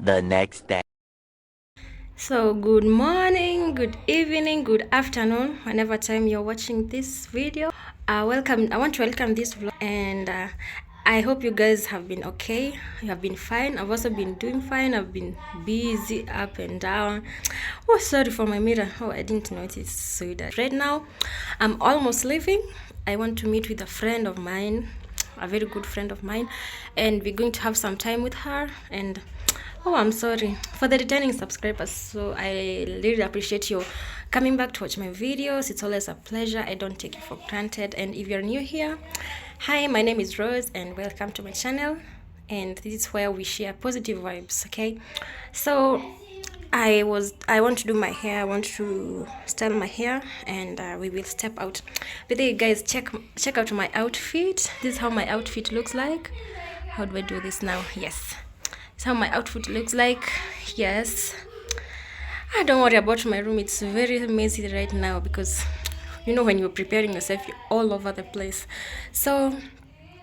the next day. So good morning, good evening, good afternoon, whenever time you're watching this video. I want to welcome this vlog, and I hope you guys have been okay. You have been fine. I've also been doing fine. I've been busy up and down. Oh, sorry for my mirror. Oh, I didn't notice. So that right now I'm almost leaving. I want to meet with a friend of mine, a very good friend of mine, and we're going to have some time with her. And oh, I'm sorry for the returning subscribers. So I really appreciate you coming back to watch my videos. It's always a pleasure. I don't take it for granted. And if you're new here, hi, my name is Rose and welcome to my channel. And this is where we share positive vibes, okay? So I want to do my hair. I want to style my hair, and we will step out. But then, guys, check out my outfit. This is how my outfit looks like. How do I do this now? Yes, it's how my outfit looks like. Yes, don't worry about my room. It's very messy right now because you know when you're preparing yourself, you're all over the place. So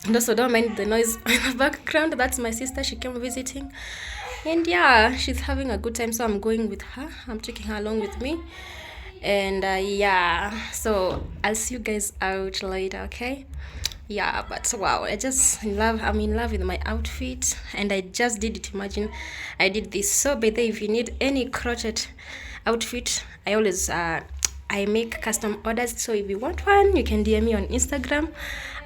and also don't mind the noise in the background. That's my sister. She came visiting, and yeah, she's having a good time. So I'm going with her. I'm taking her along with me, and yeah. So I'll see you guys out later. Okay. Yeah, but wow, I'm in love with my outfit, and I just did it. Imagine I did this. So by the way, if you need any crochet outfit, I make custom orders. So if you want one, you can DM me on Instagram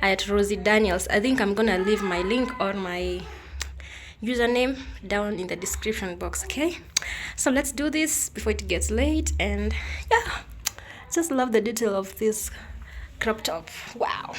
at Rosie Daniels. I think I'm gonna leave my link or my username down in the description box. Okay, so let's do this before it gets late. And yeah, just love the detail of this crop top. Wow.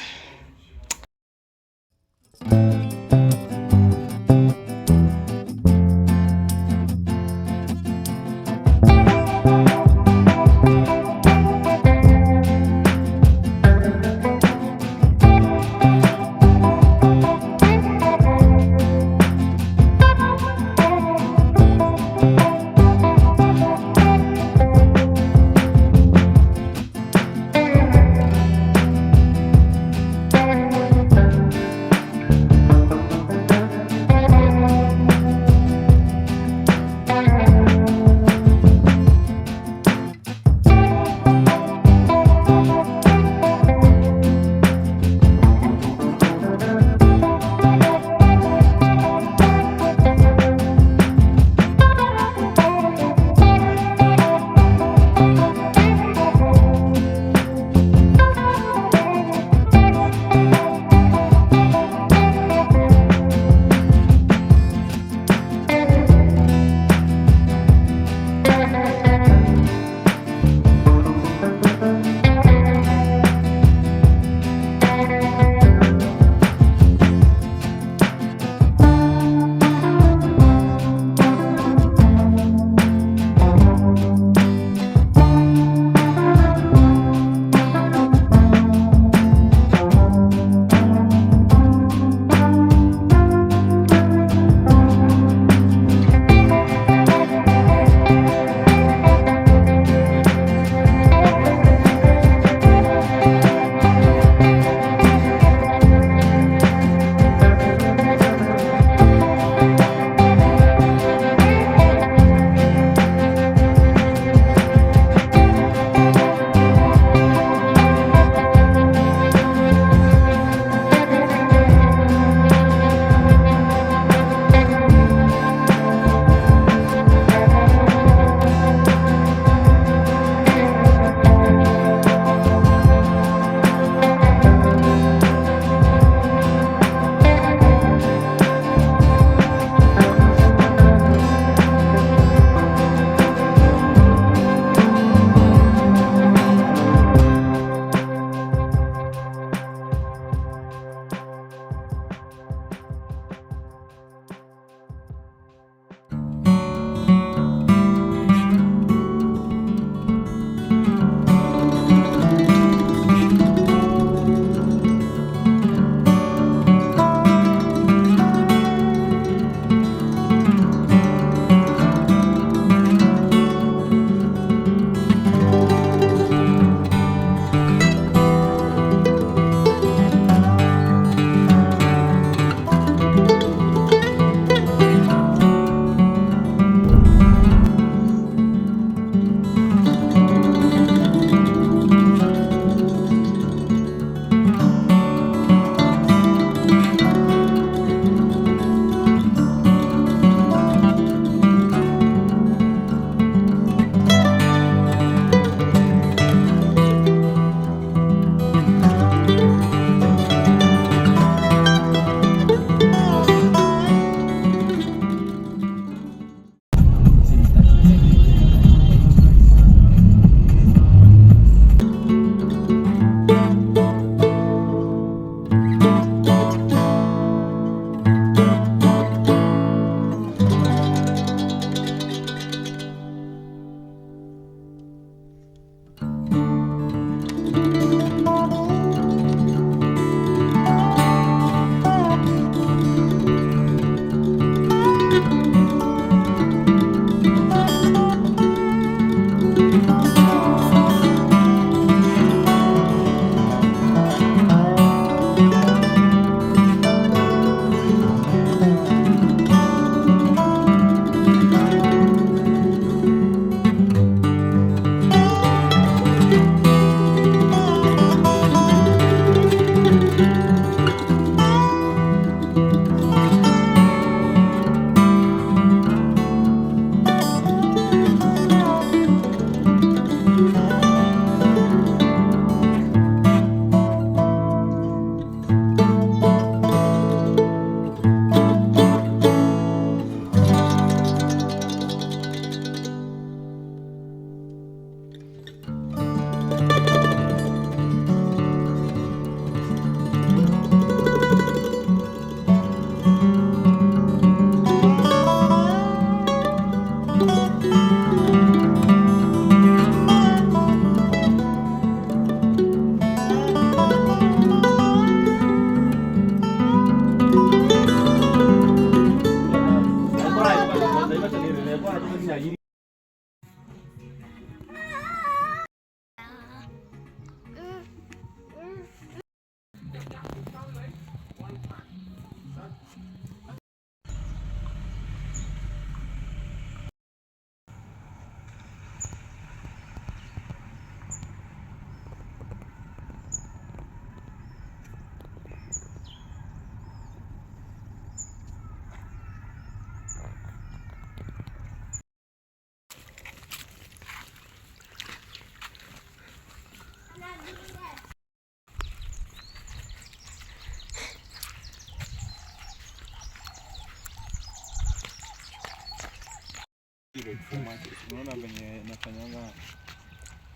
Unaona venye nafanyanga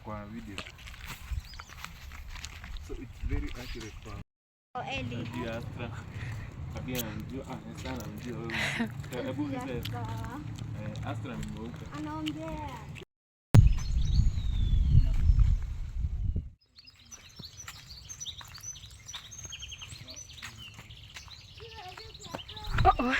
kwa video. So it's very accurate for Astra. Kabia ndio sana ndio wewe. Hebu nipe. Astra ni mweupe. Anaongea. Uh-oh.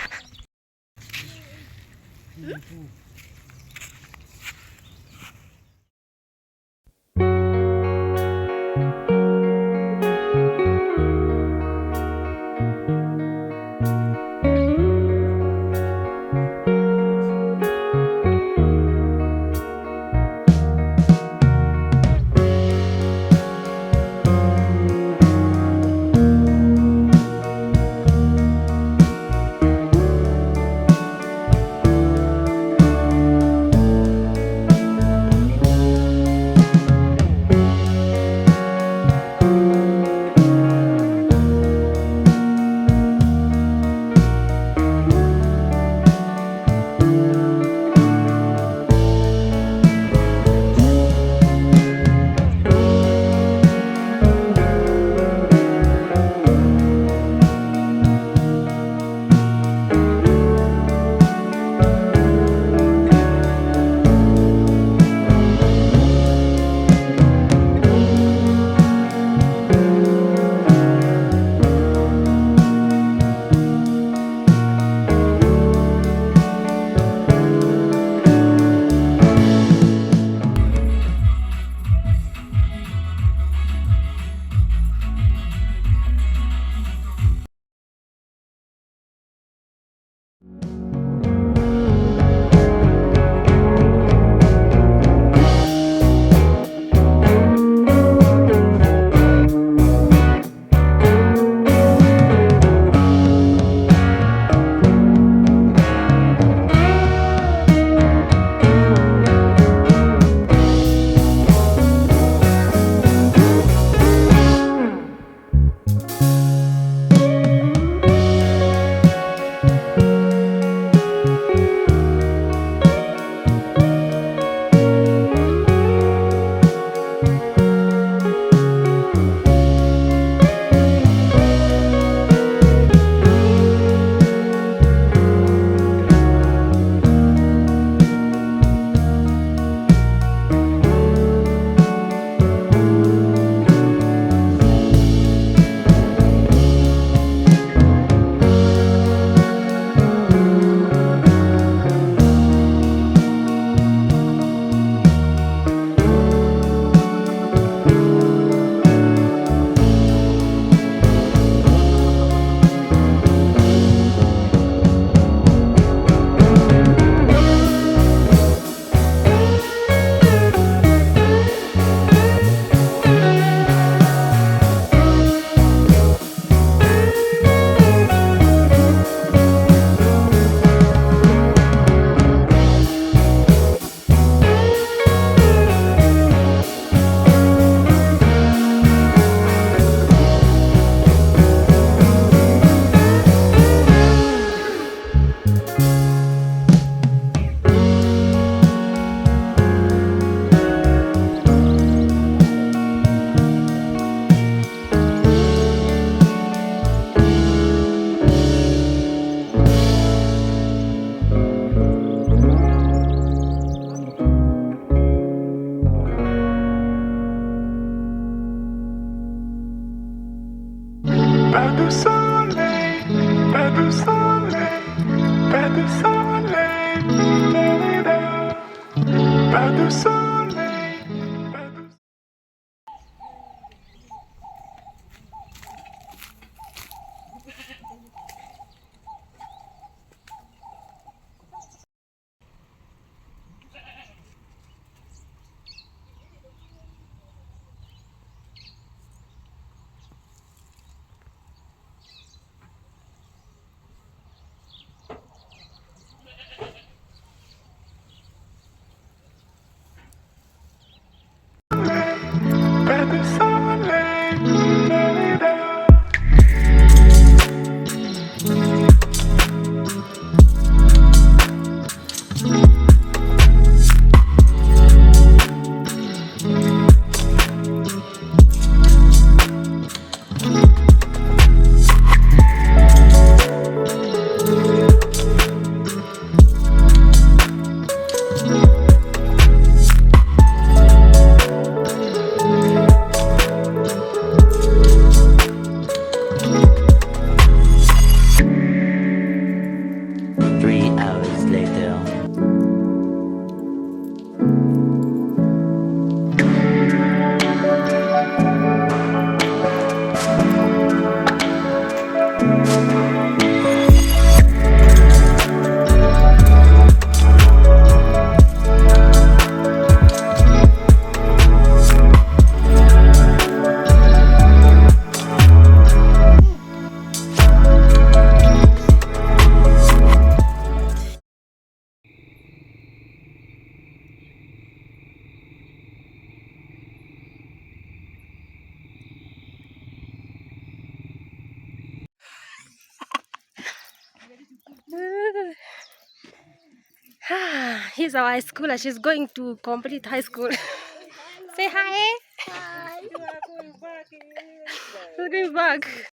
she's our high schooler. She's going to complete high school. Say hi. Hi. She's going back.